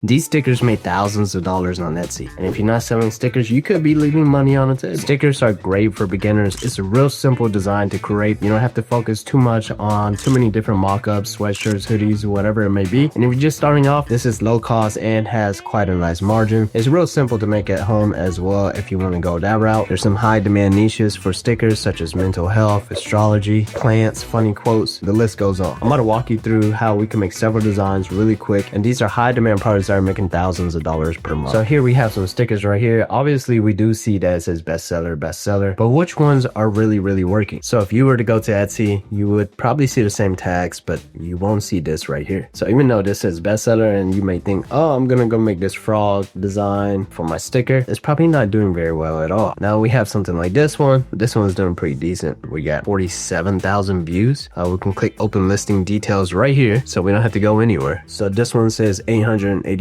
These stickers made thousands of dollars on Etsy, and if you're not selling stickers, you could be leaving money on the table. Stickers are great for beginners. It's a real simple design to create. You don't have to focus too much on too many different mock-ups, sweatshirts, hoodies, whatever it may be. And if you're just starting off, this is low cost and has quite a nice margin. It's real simple to make at home as well if you want to go that route. There's some high demand niches for stickers such as mental health, astrology, plants, funny quotes, the list goes on. I'm going to walk you through how we can make several designs really quick, and these are high demand products that are making thousands of dollars per month. So here we have some stickers right here. Obviously we do see that it says bestseller, but which ones are really working? So if you were to go to Etsy, you would probably see the same tags, but you won't see this right here. So even though this says bestseller and you may think, oh, I'm gonna go make this frog design for my sticker, it's probably not doing very well at all. Now we have something like this one. This one's doing pretty decent. We got 47,000 views. We can click open listing details right here, so we don't have to go anywhere. So this one says $882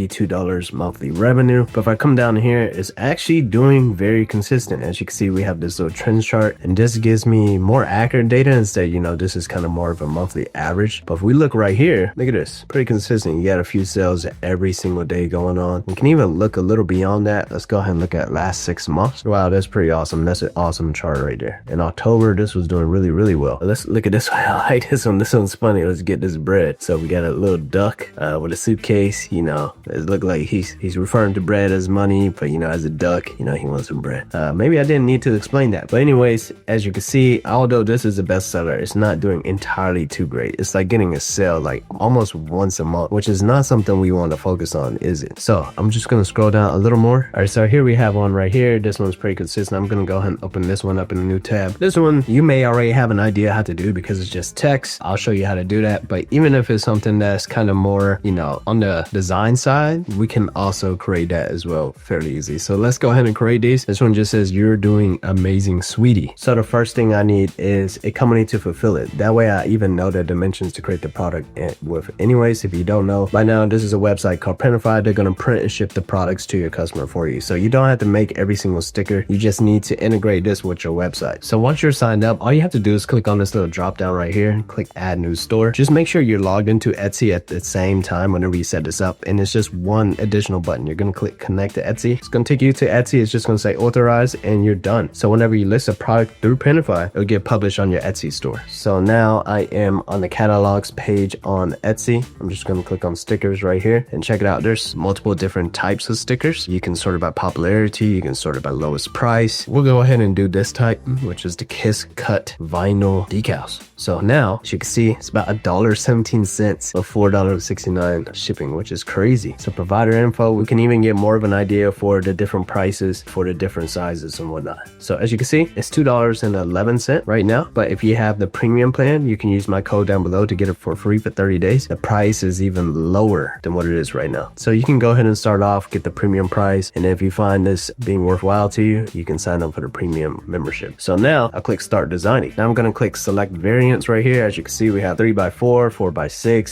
monthly revenue, but if I come down here, it's actually doing very consistent. As you can see, we have this little trend chart, and this gives me more accurate data instead. You know, this is kind of more of a monthly average. But if we look right here, look at this, pretty consistent. You got a few sales every single day going on. We can even look a little beyond that. Let's go ahead and look at last 6 months. Wow, that's pretty awesome. That's an awesome chart right there. In October, this was doing really well. Let's look at this one. I like this one. This one's funny. Let's get this bread. So we got a little duck with a suitcase. You know, it looked like he's referring to bread as money, but you know, as a duck, you know, he wants some bread. Maybe I didn't need to explain that, but anyways, as you can see, although this is a bestseller, it's not doing entirely too great. It's like getting a sale like almost once a month, which is not something we want to focus on, is it? So I'm just gonna scroll down a little more. All right, so here we have one right here. This one's pretty consistent. I'm gonna go ahead and open this one up in a new tab. This one you may already have an idea how to do because it's just text. I'll show you how to do that, but even if it's something that's kind of more, you know, on the design side, we can also create that as well fairly easy. So let's go ahead and create these. This one just says you're doing amazing, sweetie. So the first thing I need is a company to fulfill it. That way I even know the dimensions to create the product with. Anyways, if you don't know by now, this is a website called Printify. They're going to print and ship the products to your customer for you. So you don't have to make every single sticker. You just need to integrate this with your website. So once you're signed up, all you have to do is click on this little drop down right here and click add new store. Just make sure you're logged into Etsy at the same time whenever you set this up, and it's just one additional button. You're going to click connect to Etsy. It's going to take you to Etsy. It's just going to say authorize and you're done. So whenever you list a product through Printify, it'll get published on your Etsy store. So now I am on the catalogs page on Etsy. I'm just going to click on stickers right here and check it out. There's multiple different types of stickers. You can sort it by popularity. You can sort it by lowest price. We'll go ahead and do this type, which is the Kiss Cut vinyl decals. So now, as you can see, it's about $1.17 of $4.69 shipping, which is crazy. So provider info, we can even get more of an idea for the different prices for the different sizes and whatnot. So as you can see, it's $2.11 right now. But if you have the premium plan, you can use my code down below to get it for free for 30 days. The price is even lower than what it is right now. So you can go ahead and start off, get the premium price. And if you find this being worthwhile to you, you can sign up for the premium membership. So now I'll click start designing. Now I'm going to click select variants right here. As you can see, we have 3x4, 4x6,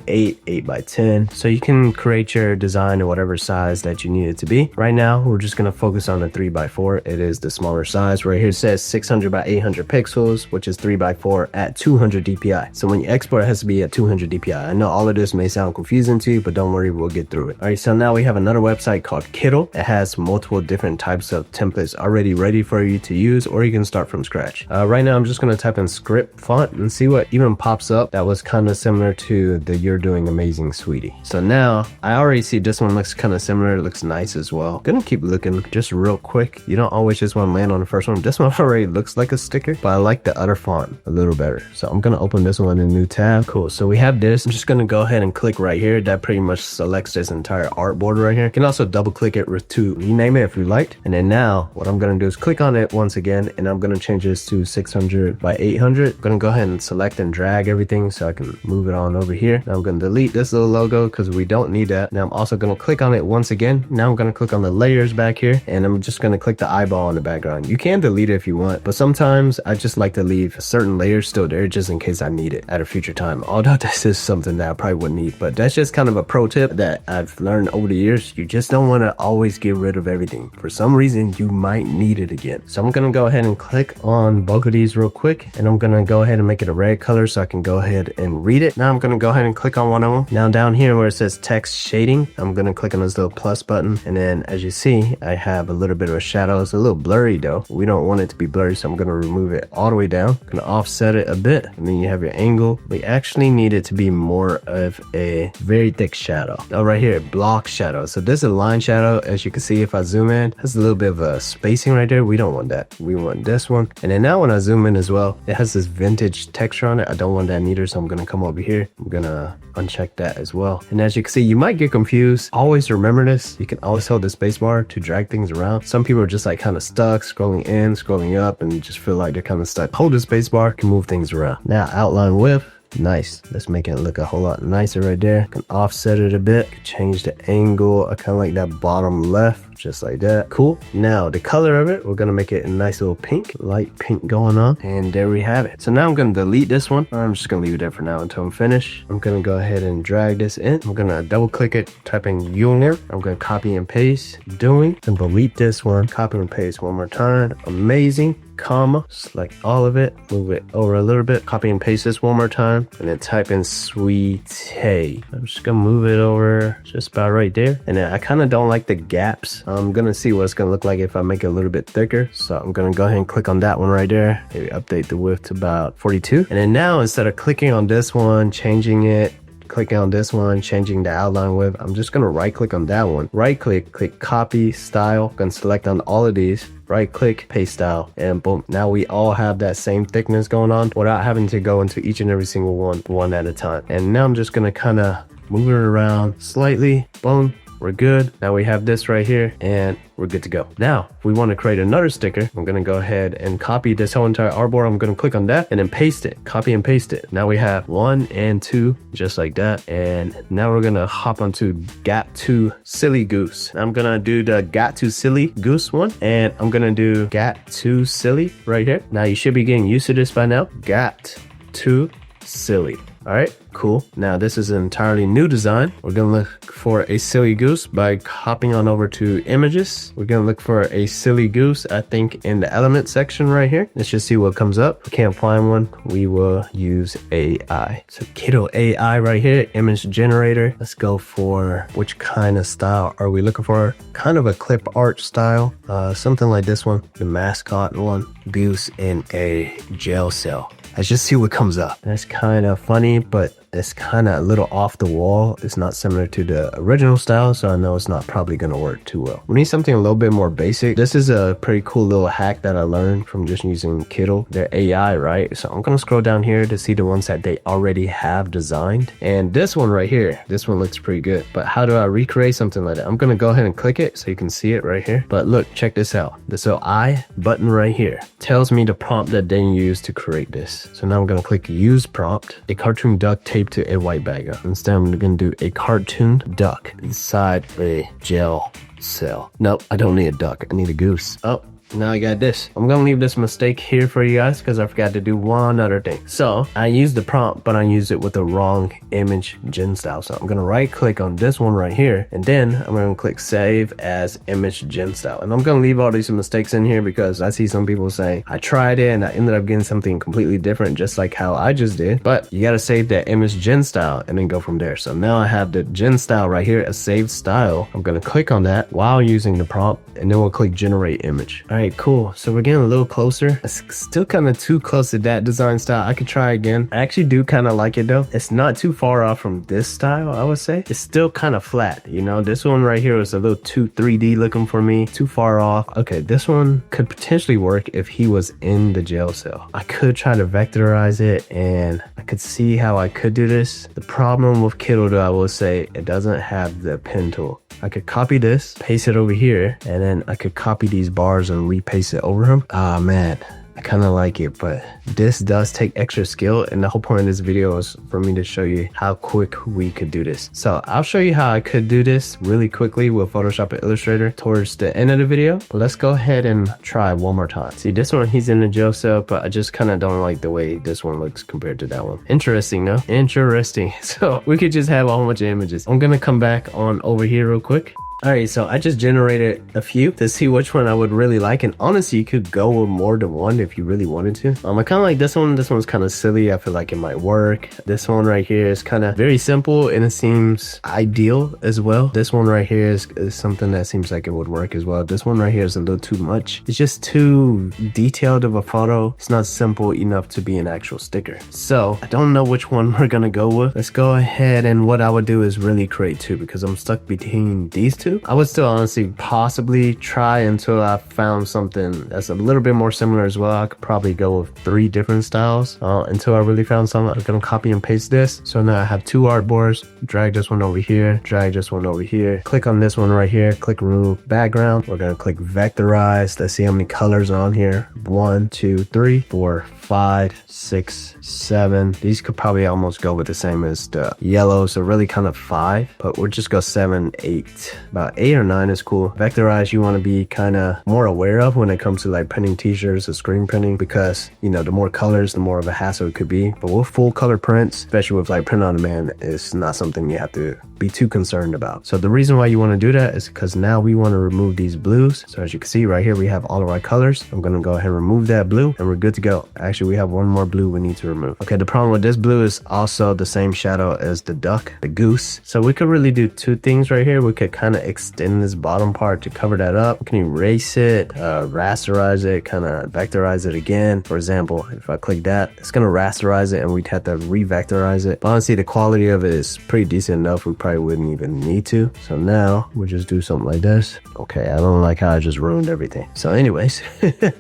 6x8, 8x10. So you can create your design in whatever size that you need it to be. Right now, we're just going to focus on the 3x4. It is the smaller size. Right here it says 600 by 800 pixels, which is 3x4 at 200 DPI. So when you export, it has to be at 200 DPI. I know all of this may sound confusing to you, but don't worry, we'll get through it. All right, so now we have another website called Kittl. It has multiple different types of templates already ready for you to use, or you can start from scratch. Right now, I'm just going to type in script font and see what even pops up. That was kind of similar to the you're doing amazing, sweetie. So now I already see this one looks kind of similar. It looks nice as well. Gonna keep looking just real quick. You don't always just want to land on the first one. This one already looks like a sticker, but I like the other font a little better. So I'm gonna open this one in a new tab. Cool. So we have this. I'm just gonna go ahead and click right here. That pretty much selects this entire artboard right here. You can also double click it to rename it if you liked. And then now what I'm gonna do is click on it once again, and I'm gonna change this to 600 by 800. I'm gonna go ahead and select and drag everything so I can move it on over here. Now I'm gonna delete this little logo because we don't need that. Now I'm also gonna click on it once again. Now I'm gonna click on the layers back here, and I'm just gonna click the eyeball on the background. You can delete it if you want, but sometimes I just like to leave certain layers still there just in case I need it at a future time. Although this is something that I probably wouldn't need, but that's just kind of a pro tip that I've learned over the years. You just don't want to always get rid of everything. For some reason, you might need it again. So I'm gonna go ahead and click on both of these real quick, and I'm gonna go ahead and make it a red color so I can go ahead and read it. Now I'm gonna go ahead and click on one of them. Now down here where it says text shading. I'm gonna click on this little plus button, and then as you see, I have a little bit of a shadow. It's a little blurry though. We don't want it to be blurry, so I'm gonna remove it all the way down. I'm gonna offset it a bit, and then you have your angle. We actually need it to be more of a very thick shadow. Oh, right here, block shadow. So this is a line shadow. As you can see, if I zoom in, has a little bit of a spacing right there. We don't want that. We want this one. And then now when I zoom in as well, it has this vintage texture on it. I don't want that neither, so I'm gonna come over here. I'm gonna uncheck that as well. And as you can see, you might get confused. Always remember this. You can always hold the space bar to drag things around. Some people are just like kind of stuck, scrolling in, scrolling up, and just feel like they're kind of stuck. Hold the space bar, can move things around. Now outline width. Nice. Let's make it look a whole lot nicer right there. Can offset it a bit. Change the angle. I kind of like that bottom left, just like that. Cool. Now the color of it, we're gonna make it a nice little pink, light pink going on, and there we have it. So now I'm gonna delete this one. I'm just gonna leave it there for now until I'm finished. I'm gonna go ahead and drag this in. I'm gonna double click it, type in Unir. I'm gonna copy and paste. Doing. And delete this one. Copy and paste one more time. Amazing. Comma, select all of it, move it over a little bit, copy and paste this one more time, and then type in sweetie. I'm just gonna move it over just about right there. And then I kind of don't like the gaps. I'm gonna see what it's gonna look like if I make it a little bit thicker. So I'm gonna go ahead and click on that one right there. Maybe update the width to about 42. And then now instead of clicking on this one, changing it, clicking on this one, changing the outline width, I'm just gonna right click on that one. Right click, click copy style, gonna select on all of these. Right click, paste style, and boom. Now we all have that same thickness going on without having to go into each and every single one at a time. And now I'm just gonna kind of move it around slightly. Boom. We're good. Now we have this right here and we're good to go. Now, if we want to create another sticker, I'm going to go ahead and copy this whole entire artboard. I'm going to click on that and then paste it, copy and paste it. Now we have 1 and 2, just like that. And now we're going to hop onto Got to Silly Goose. I'm going to do the Got to Silly Goose one, and I'm going to do Got to Silly right here. Now you should be getting used to this by now. Got to Silly. All right, cool. Now this is an entirely new design. We're gonna look for a silly goose by hopping on over to images. We're gonna look for a silly goose, I think in the element section right here. Let's just see what comes up. If we can't find one, we will use AI. So Kiddo AI right here, image generator. Let's go for which kind of style are we looking for? Kind of a clip art style, something like this one, the mascot one. Goose in a jail cell. Let's just see what comes up. That's kind of funny, but it's kind of a little off the wall. It's not similar to the original style, so I know it's not probably going to work too well. We need something a little bit more basic. This is a pretty cool little hack that I learned from just using Kiddle. They're AI, right? So I'm going to scroll down here to see the ones that they already have designed. And this one right here, this one looks pretty good. But how do I recreate something like that? I'm going to go ahead and click it so you can see it right here. But look, check this out. This little I button right here tells me the prompt that they used to create this. So now I'm going to click use prompt, a cartoon duck taped to a white bag. Instead, I'm going to do a cartoon duck inside a jail cell. Nope, I don't need a duck. I need a goose. Oh, now I got this. I'm gonna leave this mistake here for you guys because I forgot to do one other thing. So I used the prompt, but I used it with the wrong image gen style. So I'm gonna right click on this one right here, and then I'm gonna click save as image gen style. And I'm gonna leave all these mistakes in here because I see some people saying I tried it and I ended up getting something completely different, just like how I just did. But you gotta save that image gen style and then go from there. So now I have the gen style right here, a saved style. I'm gonna click on that while using the prompt, and then we'll click generate image. All right, cool. So we're getting a little closer. It's still kind of too close to that design style. I could try again. I actually do kind of like it though. It's not too far off from this style, I would say. It's still kind of flat, you know. This one right here was a little too 3D looking for me. Too far off. Okay, this one could potentially work if he was in the jail cell. I could try to vectorize it, and I could see how I could do this. The problem with Kiddle though, I will say, it doesn't have the pen tool. I could copy this, paste it over here, and then I could copy these bars and repaste it over them. Ah, man, I kind of like it, but this does take extra skill, and the whole point of this video is for me to show you how quick we could do this. So I'll show you how I could do this really quickly with Photoshop and Illustrator towards the end of the video. But let's go ahead and try one more time. See, this one, he's in the jail cell, but I just kind of don't like the way this one looks compared to that one. Interesting, no? Interesting. So we could just have a whole bunch of images. I'm gonna come back on over here real quick. Alright, so I just generated a few to see which one I would really like, and honestly you could go with more than one if you really wanted to. I kind of like this one. This one's kind of silly. I feel like it might work. This one right here is kind of very simple and it seems ideal as well. This one right here is something that seems like it would work as well. This one right here is a little too much. It's just too detailed of a photo. It's not simple enough to be an actual sticker. So I don't know which one we're gonna go with. Let's go ahead, and what I would do is really create two because I'm stuck between these two. I would still honestly possibly try until I found something that's a little bit more similar as well. I could probably go with 3 different styles until I really found something. I'm gonna copy and paste this. So now I have 2 artboards. Drag this one over here, drag this one over here, click on this one right here, click remove background. We're gonna click vectorize. Let's see how many colors are on here. 1, 2, 3, 4, 5, 6, 7. These could probably almost go with the same as the yellow, so really kind of 5, but we'll just go 7, 8. About 8 or 9 is cool. Vectorize you want to be kind of more aware of when it comes to like printing t-shirts or screen printing, because you know the more colors the more of a hassle it could be. But with full color prints, especially with like print on demand, it's not something you have to be too concerned about. So the reason why you want to do that is because now we want to remove these blues. So as you can see right here, we have all of our colors. I'm going to go ahead and remove that blue and we're good to go. Actually, we have one more blue we need to remove. Okay, the problem with this blue is also the same shadow as the duck, the goose. So we could really do 2 things right here. We could kind of extend this bottom part to cover that up. We can erase it, rasterize it, kind of vectorize it again. For example, if I click that, it's going to rasterize it and we'd have to re-vectorize it. But honestly, the quality of it is pretty decent enough. We probably wouldn't even need to. So now we'll just do something like this. Okay, I don't like how I just ruined everything. So anyways,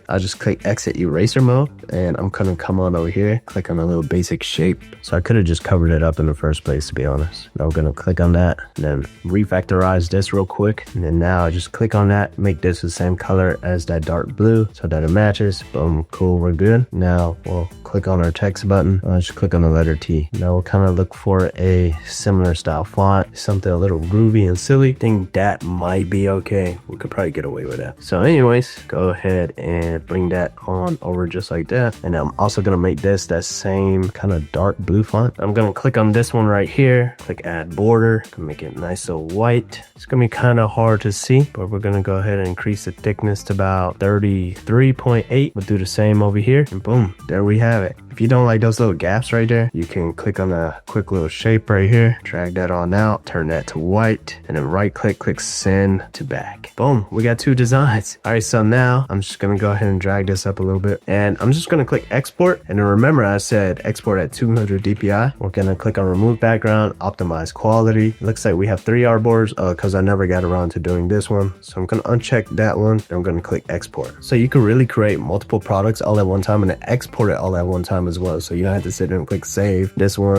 I'll just click exit eraser mode and I'm gonna come on over here, click on a little basic shape. So I could have just covered it up in the first place, to be honest. Now we're gonna click on that and then refactorize this real quick. And then now I just click on that, make this the same color as that dark blue so that it matches. Boom, cool, we're good. Now we'll click on our text button. I'll just click on the letter T. Now we'll kind of look for a similar style font, something a little groovy and silly. I think that might be okay. We could probably get away with that. So anyways, go ahead and bring that on over just like that. And I'm also gonna make this that same kind of dark blue font. I'm gonna click on this one right here, click add border, make it nice so white. It's gonna be kind of hard to see, but we're gonna go ahead and increase the thickness to about 33.8. We'll do the same over here and boom, there we have it. If you don't like those little gaps right there, you can click on a quick little shape right here, drag that on out, turn that to white, and then right click, click send to back. Boom, we got 2 designs. All right, so now I'm just gonna go ahead and drag this up a little bit and I'm just gonna click export. And then remember I said export at 200 DPI. We're gonna click on remove background, optimize quality. It looks like we have 3 artboards because I never got around to doing this one. So I'm gonna uncheck that one and I'm gonna click export. So you can really create multiple products all at one time and then export it all at one time as well. So you don't have to sit there and click save this one,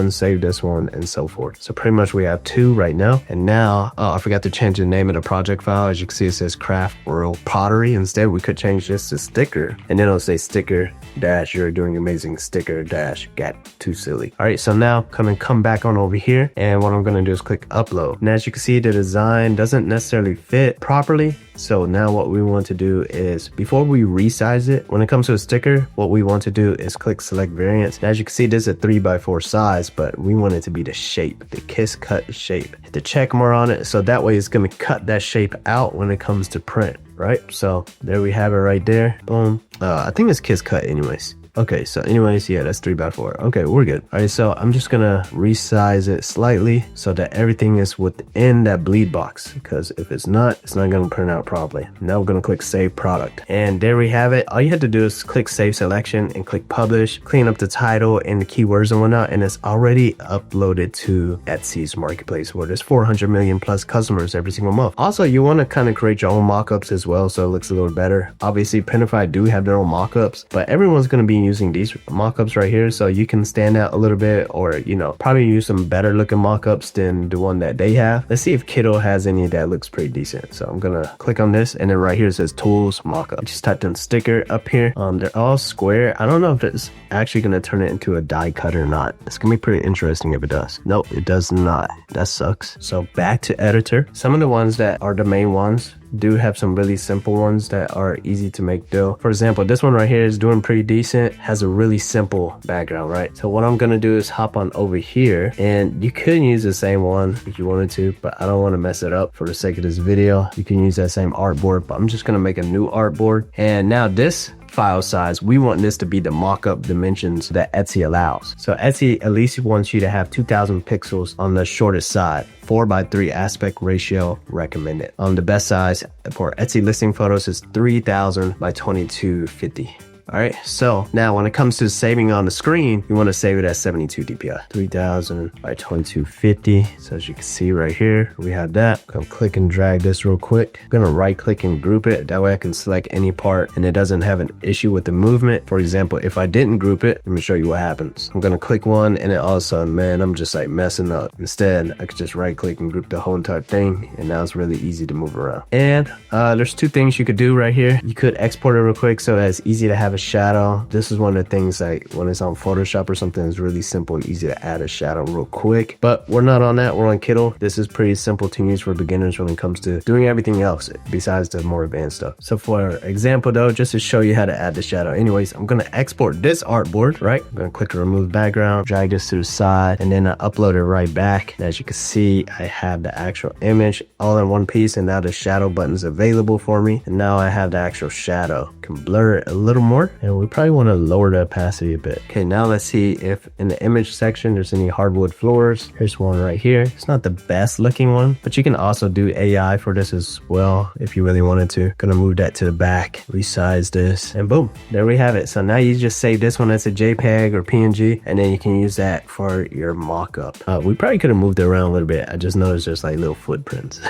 and so forth. So pretty much we have 2 right now. And now, oh, I forgot to change the name of the project file. As you can see, it says Craft World Pottery. Instead, we could change this to sticker. And then it'll say sticker dash you're doing amazing, sticker dash got too silly. All right, so now come back on over here. And what I'm gonna do is click upload. And as you can see, the design doesn't necessarily fit properly. So now what we want to do is, before we resize it, when it comes to a sticker, what we want to do is click select variants. And as you can see, this is a 3x4 size, but we want it to be the shape, the kiss cut shape. Hit the check mark on it, so that way it's gonna cut that shape out when it comes to print, right? So there we have it right there. Boom. I think it's kiss cut anyways. Okay, so anyways, yeah, that's 3x4. Okay, we're good. All right, so I'm just gonna resize it slightly so that everything is within that bleed box, because if it's not gonna print out properly. Now we're gonna click save product. And there we have it. All you have to do is click save selection and click publish, clean up the title and the keywords and whatnot, and it's already uploaded to Etsy's marketplace where there's 400 million plus customers every single month. Also, you wanna kind of create your own mockups as well so it looks a little better. Obviously, Printify do have their own mockups, but everyone's gonna be using these mockups right here, so you can stand out a little bit, or you know, probably use some better looking mockups than the one that they have. Let's see if Kiddo has any that looks pretty decent. So I'm gonna click on this, and then right here it says tools mockup. Just typed in sticker up here. They're all square. I don't know if it's actually gonna turn it into a die cut or not. It's gonna be pretty interesting if it does. Nope, it does not. That sucks. So back to editor. Some of the ones that are the main ones, do have some really simple ones that are easy to make do. For example, this one right here is doing pretty decent, has a really simple background, right? So what I'm gonna do is hop on over here, and you could use the same one if you wanted to, but I don't want to mess it up for the sake of this video. You can use that same artboard, but I'm just gonna make a new artboard. And now this file size, we want this to be the mock-up dimensions that Etsy allows. So Etsy at least wants you to have 2000 pixels on the shortest side. 4:3 aspect ratio recommended. The best size for Etsy listing photos is 3000 by 2250. All right, so now when it comes to saving on the screen, you want to save it at 72 DPI, 3000 by 2250. So as you can see right here, we have that. I'm gonna click and drag this real quick. I'm gonna right click and group it. That way I can select any part and it doesn't have an issue with the movement. For example, if I didn't group it, let me show you what happens. I'm gonna click one and then all of a sudden, man, I'm just like messing up. Instead, I could just right click and group the whole entire thing. And now it's really easy to move around. And there's two things you could do right here. You could export it real quick so that it's easy to have a shadow. This is one of the things, like when it's on Photoshop or something, it's really simple and easy to add a shadow real quick. But we're not on that, we're on Kittl. This is pretty simple to use for beginners when it comes to doing everything else besides the more advanced stuff. So for example though, just to show you how to add the shadow, anyways, I'm gonna export this artboard, right? I'm gonna click remove background, drag this to the side, and then I upload it right back. And as you can see, I have the actual image all in one piece, and now the shadow button is available for me. And now I have the actual shadow. Can blur it a little more, and we probably want to lower the opacity a bit. Okay, now let's see if in the image section there's any hardwood floors. Here's one right here. It's not the best looking one, but you can also do AI for this as well if you really wanted to. Gonna move that to the back, resize this, and boom, there we have it. So now you just save this one as a JPEG or PNG, and then you can use that for your mock-up. We probably could have moved it around a little bit. I just noticed there's like little footprints.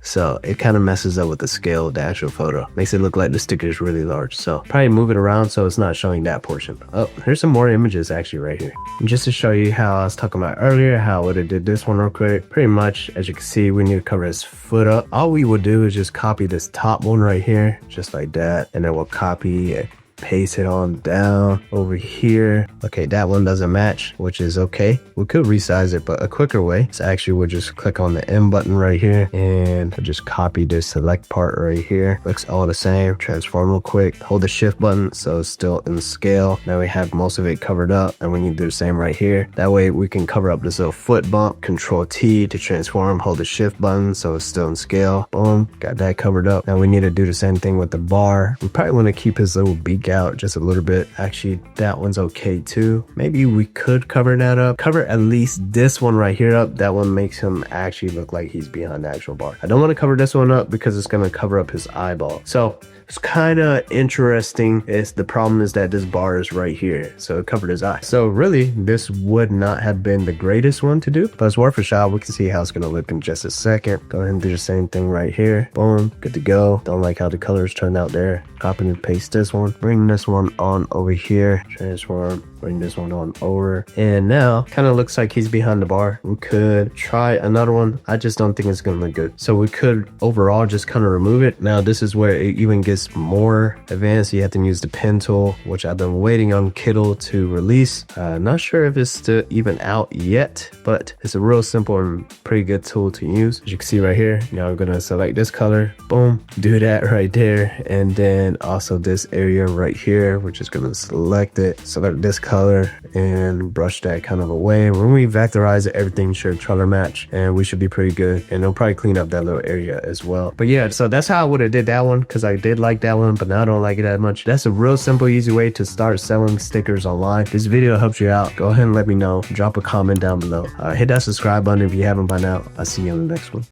So it kind of messes up with the scale of the actual photo. Makes it look like the sticker is really large. So probably move it around so it's not showing that portion. Oh, here's some more images actually right here. And just to show you how I was talking about earlier, how I would have did this one real quick. Pretty much, as you can see, we need to cover his foot up. All we would do is just copy this top one right here, just like that. And then we'll copy it, paste it on down over here. Okay, that one doesn't match, which is okay. We could resize it, but a quicker way is actually we'll just click on the M button right here and we'll just copy this select part right here. Looks all the same. Transform real quick. Hold the shift button so it's still in scale. Now we have most of it covered up, and we need to do the same right here. That way we can cover up this little foot bump. Control T to transform. Hold the shift button so it's still in scale. Boom, got that covered up. Now we need to do the same thing with the bar. We probably want to keep his little beak out just a little bit. Actually, that one's okay too. Maybe we could cover that up. Cover at least this one right here up. That one makes him actually look like he's behind the actual bar. I don't want to cover this one up because it's going to cover up his eyeball. So it's kind of interesting. The problem is that this bar is right here, so it covered his eye. So really, this would not have been the greatest one to do, but it's worth a shot. We can see how it's going to look in just a second. Go ahead and do the same thing right here. Boom, good to go. Don't like how the colors turned out there. Copy and paste this one. Bring this one on over here. Transform. Bring this one on over. And now, kind of looks like he's behind the bar. We could try another one. I just don't think it's going to look good. So we could overall just kind of remove it. Now, this is where it even gets more advanced. You have to use the pen tool, which I've been waiting on Kittl to release. Not sure if it's still even out yet, but it's a real simple and pretty good tool to use. As you can see right here, now I'm going to select this color. Boom, do that right there. And then also this area right here, which is going to select it. Select this color and brush that kind of away. When we vectorize it, everything should color match and we should be pretty good. And it'll probably clean up that little area as well. But yeah, so that's how I would have did that one, because I did like that one, but now I don't like it that much. That's a real simple, easy way to start selling stickers online. This video helps you out. Go ahead and let me know. Drop a comment down below. Hit that subscribe button if you haven't by now. I'll see you on the next one.